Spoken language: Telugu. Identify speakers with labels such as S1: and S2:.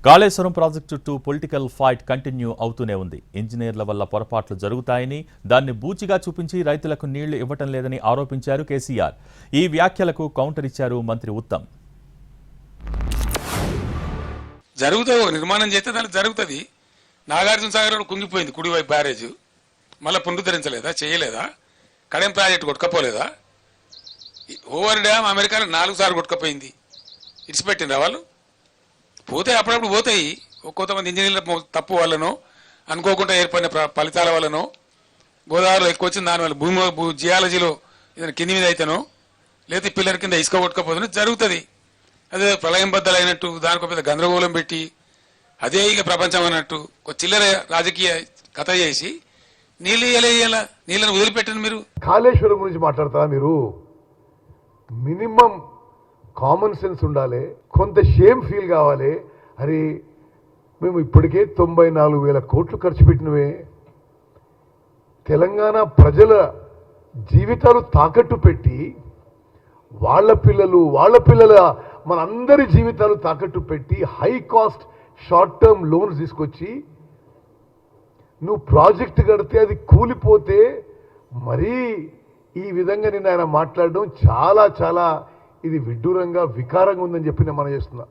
S1: కాళేశ్వరం ప్రాజెక్టు చుట్టూ పొలిటికల్ ఫైట్ కంటిన్యూ అవుతూనే ఉంది. ఇంజనీర్ల వల్ల పొరపాట్లు జరుగుతాయని, దాన్ని బూచిగా చూపించి రైతులకు నీళ్లు ఇవ్వటం లేదని ఆరోపించారు కేసీఆర్. ఈ వ్యాఖ్యలకు కౌంటర్ ఇచ్చారు మంత్రి ఉత్తమ్.
S2: జరుగుతుంది, నిర్మాణం చేస్తే దానికి జరుగుతుంది. నాగార్జున సాగర్ కుంగిపోయింది, కుడివైపు బ్యారేజ్ మళ్ళీ పునరుద్ధరించలేదా, చేయలేదా? కడెం ప్రాజెక్టు కొట్టుకపోలేదా? ఓవర్ డ్యామ్ అమెరికాలో 4 సార్లు కొట్టుకపోయింది. ఇడిచిపెట్టిండ్రా వాళ్ళు? పోతే అప్పుడప్పుడు పోతాయి. కొంతమంది ఇంజనీర్ల తప్పు వల్లనో, అనుకోకుండా ఏర్పడిన ఫలితాల వల్లనో, గోదావరిలో ఎక్కువ వచ్చింది దానివల్ల భూమి జియాలజీలో ఏదైనా కింది మీద అయితేనో, లేదా పిల్లల కింద ఇసుక కొట్టుకపోతుందో జరుగుతుంది. అదే ప్రళయం బద్దలైనట్టు దానికి పెద్ద గందరగోళం పెట్టి అదే ఇక ప్రపంచం అన్నట్టు ఒక చిల్లర రాజకీయ కథ చేసి నీళ్ళను వదిలిపెట్టండి. మీరు
S3: కాళేశ్వరం గురించి మాట్లాడతారా? మీరు మినిమం కామన్ సెన్స్ ఉండాలి, కొంత షేమ్ ఫీల్ కావాలి. అరే మేము ఇప్పటికే 94,000 కోట్లు ఖర్చు పెట్టినవే, తెలంగాణ ప్రజల జీవితాలు తాకట్టు పెట్టి, వాళ్ళ పిల్లల మనందరి జీవితాలు తాకట్టు పెట్టి high cost short term loans తీసుకొచ్చి నువ్వు ప్రాజెక్ట్ కడితే అది కూలిపోతే మరీ ఈ విధంగా నిన్న ఆయన మాట్లాడడం చాలా చాలా ఇది విడ్డూరంగా వికారంగా ఉందని చెప్పి నేను మనం చేస్తున్నా.